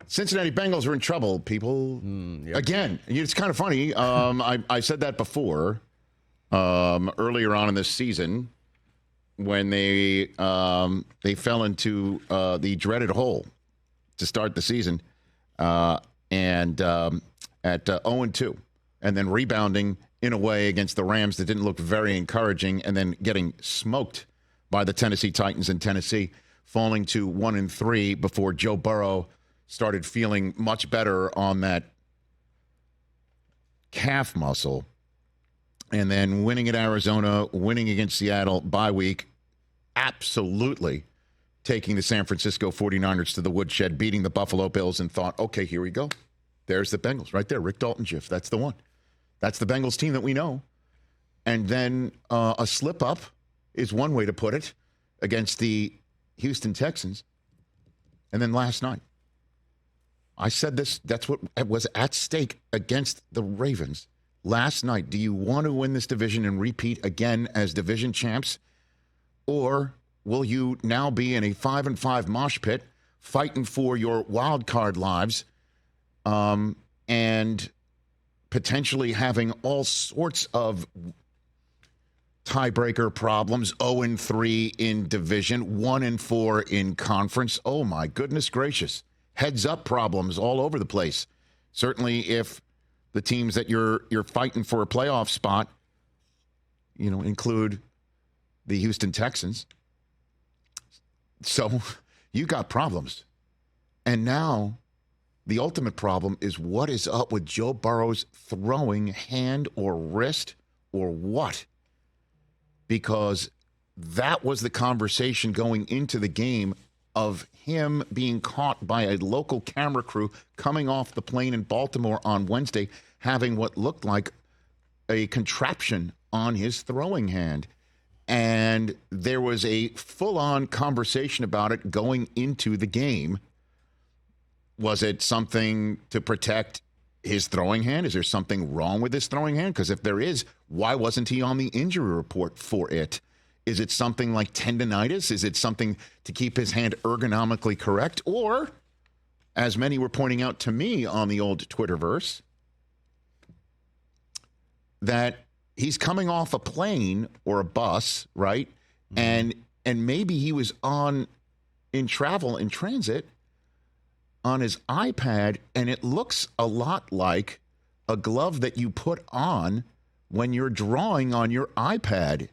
Cincinnati Bengals are in trouble, people. Yep. Again, it's kind of funny. I said that before, earlier on in this season, when they fell into the dreaded hole to start the season, and at 0-2, and then rebounding in a way against the Rams that didn't look very encouraging, and then getting smoked by the Tennessee Titans in Tennessee, falling to 1-3 before Joe Burrow started feeling much better on that calf muscle, and then winning at Arizona, winning against Seattle, bye week, absolutely taking the San Francisco 49ers to the woodshed, beating the Buffalo Bills, and thought, okay, here we go. There's the Bengals right there. Rick Dalton GIF. That's the one. That's the Bengals team that we know. And then a slip up is one way to put it against the Houston Texans. And then last night, I said this, that's what was at stake against the Ravens. Last night, do you want to win this division and repeat again as division champs? Or will you now be in a 5-5 mosh pit fighting for your wild card lives and potentially having all sorts of tiebreaker problems, 0-3 in division, 1-4 in conference? Oh, my goodness gracious. Heads-up problems all over the place. Certainly if the teams that you're fighting for a playoff spot, include the Houston Texans. So you got problems. And now the ultimate problem is what is up with Joe Burrow's throwing hand or wrist or what? Because that was the conversation going into the game of him being caught by a local camera crew coming off the plane in Baltimore on Wednesday, having what looked like a contraption on his throwing hand. And there was a full-on conversation about it going into the game. Was it something to protect his throwing hand? Is there something wrong with his throwing hand? Because if there is, why wasn't he on the injury report for it? Is it something like tendonitis? Is it something to keep his hand ergonomically correct? Or, as many were pointing out to me on the old Twitterverse, that he's coming off a plane or a bus, right? Mm-hmm. And maybe he was in transit on his iPad, and it looks a lot like a glove that you put on when you're drawing on your iPad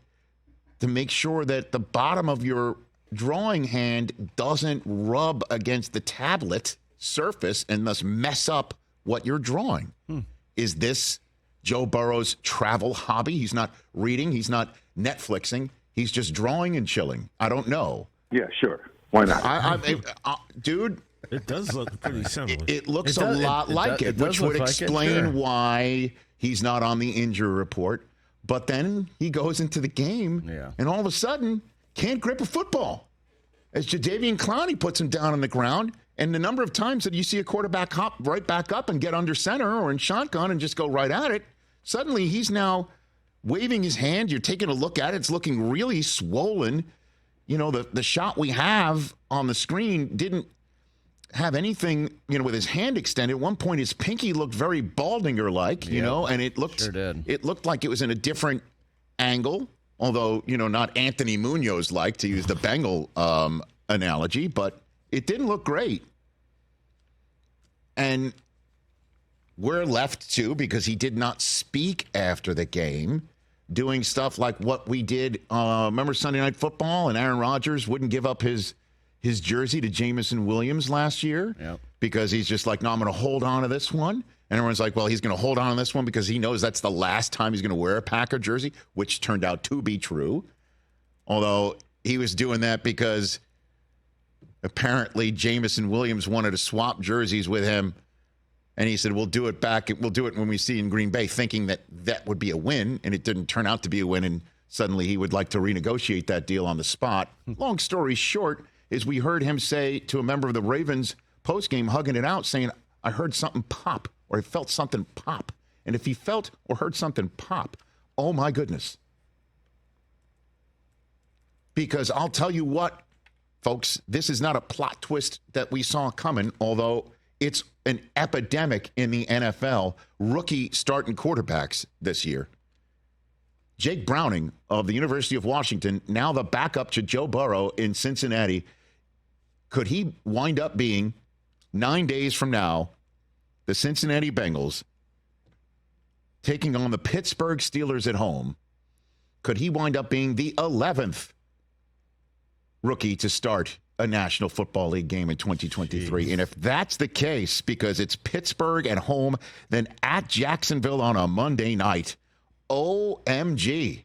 to make sure that the bottom of your drawing hand doesn't rub against the tablet surface and thus mess up what you're drawing. Is this Joe Burrow's travel hobby? He's not reading. He's not Netflixing. He's just drawing and chilling. I don't know. Yeah, sure. Why not? Dude. It does look pretty similar. It looks a lot like it, which would explain why he's not on the injury report. But then he goes into the game, and all of a sudden can't grip a football. As Jadeveon Clowney puts him down on the ground, and the number of times that you see a quarterback hop right back up and get under center or in shotgun and just go right at it, suddenly he's now waving his hand. You're taking a look at it. It's looking really swollen. The shot we have on the screen didn't have anything, with his hand extended. At one point, his pinky looked very Baldinger-like, and it looked like it was in a different angle, although, not Anthony Munoz-like, to use the Bengal analogy, but it didn't look great. And we're left to, because he did not speak after the game, doing stuff like what we did, remember Sunday Night Football, and Aaron Rodgers wouldn't give up his jersey to Jameson Williams last year because he's just like, no, I'm going to hold on to this one. And everyone's like, well, he's going to hold on to this one because he knows that's the last time he's going to wear a Packer jersey, which turned out to be true. Although he was doing that because apparently Jameson Williams wanted to swap jerseys with him. And he said, we'll do it back. We'll do it when we see in Green Bay, thinking that that would be a win. And it didn't turn out to be a win. And suddenly he would like to renegotiate that deal on the spot. Long story short, is we heard him say to a member of the Ravens postgame, hugging it out, saying, I heard something pop, or I felt something pop. And if he felt or heard something pop, oh my goodness. Because I'll tell you what, folks, this is not a plot twist that we saw coming, although It's an epidemic in the NFL, rookie starting quarterbacks this year. Jake Browning of the University of Washington, now the backup to Joe Burrow in Cincinnati. Could he wind up being, 9 days from now, the Cincinnati Bengals taking on the Pittsburgh Steelers at home? Could he wind up being the 11th rookie to start a National Football League game in 2023? Jeez. And if that's the case, because it's Pittsburgh at home, then at Jacksonville on a Monday night, OMG.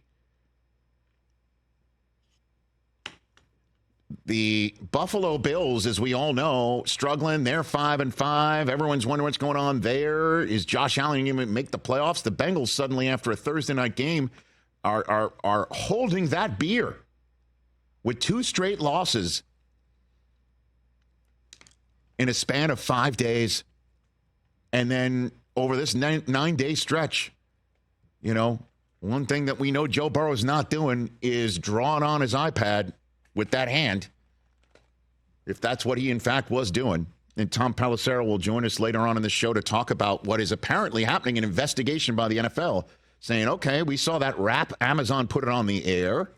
The Buffalo Bills, as we all know, struggling. They're 5-5. Everyone's wondering what's going on there. Is Josh Allen going to make the playoffs? The Bengals suddenly, after a Thursday night game, are holding that beer with 2 straight losses in a span of 5 days. And then over this 9-day stretch, you know, one thing that we know Joe Burrow's not doing is drawing on his iPad with that hand, if that's what he in fact was doing. And Tom Pelissero will join us later on in the show to talk about what is apparently happening, an investigation by the NFL saying, okay, we saw that rap, Amazon put it on the air,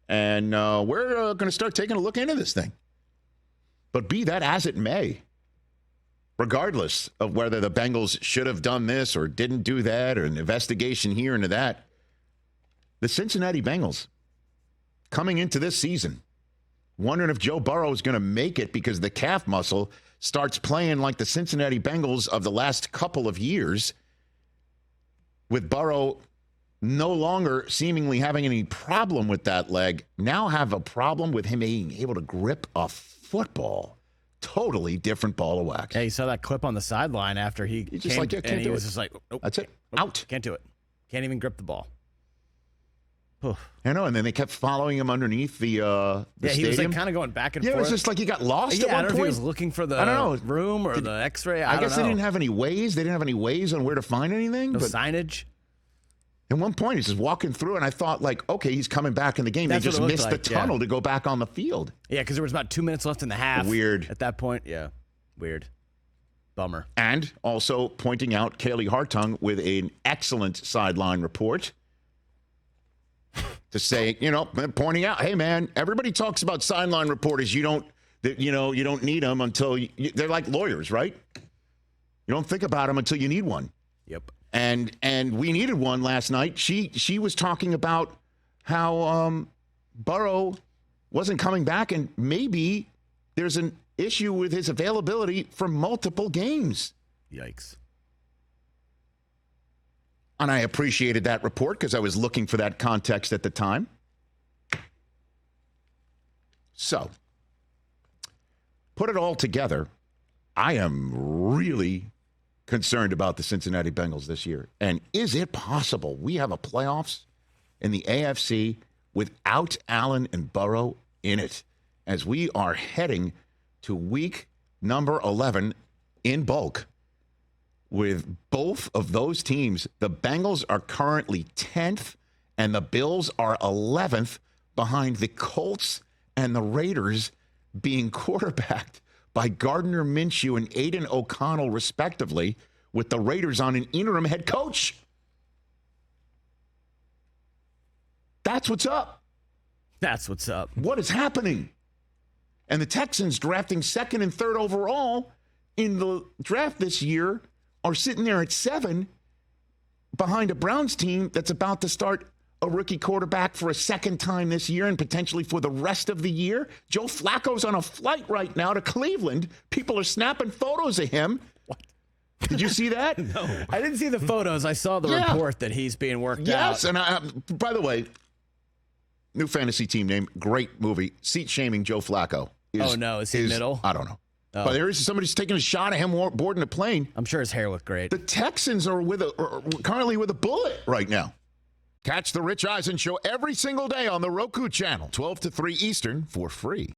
and we're going to start taking a look into this thing. But be that as it may, regardless of whether the Bengals should have done this or didn't do that, or an investigation here into that, the Cincinnati Bengals coming into this season, wondering if Joe Burrow is going to make it because the calf muscle starts playing like the Cincinnati Bengals of the last couple of years, with Burrow no longer seemingly having any problem with that leg, now have a problem with him being able to grip a football. Totally different ball of wax. Yeah, you saw that clip on the sideline after he just came, like, yeah, and he was just like, nope, that's it. Nope, out. Can't do it. Can't even grip the ball. Oof. I know, and then they kept following him underneath the stadium. He was like kind of going back and forth. Yeah, it was just like he got lost at one I don't point. know if he was looking for the room or the X-ray. I guess they didn't have any ways. They didn't have any ways on where to find anything. No but signage. At one point, he's just walking through, and I thought, like, okay, he's coming back in the game. They just missed the tunnel to go back on the field. Yeah, because there was about 2 minutes left in the half. Weird. At that point, yeah. Weird. Bummer. And also pointing out Kaylee Hartung with an excellent sideline report to say, you know, pointing out, hey, man, everybody talks about sideline reporters. You don't need them until they're like lawyers, right? You don't think about them until you need one. Yep. And we needed one last night. She was talking about how Burrow wasn't coming back, and maybe there's an issue with his availability for multiple games. Yikes. And I appreciated that report because I was looking for that context at the time. So, put it all together, I am really concerned about the Cincinnati Bengals this year. And is it possible we have a playoffs in the AFC without Allen and Burrow in it, as we are heading to week number 11 in bulk with both of those teams? The Bengals are currently 10th and the Bills are 11th, behind the Colts and the Raiders, being quarterbacked by Gardner Minshew and Aiden O'Connell, respectively, with the Raiders on an interim head coach. That's what's up. That's what's up. What is happening? And the Texans, drafting 2nd and 3rd overall in the draft this year, are sitting there at 7 behind a Browns team that's about to start a rookie quarterback for a second time this year and potentially for the rest of the year. Joe Flacco's on a flight right now to Cleveland. People are snapping photos of him. What? Did you see that? No. I didn't see the photos. I saw the report that he's being worked out. Yes, and by the way, new fantasy team name, great movie, Seat Shaming Joe Flacco. Is he middle? I don't know. Oh. But there is somebody's taking a shot at him boarding a plane. I'm sure his hair looked great. The Texans are currently with a bullet right now. Catch the Rich Eisen Show every single day on the Roku channel, 12 to 3 Eastern, for free.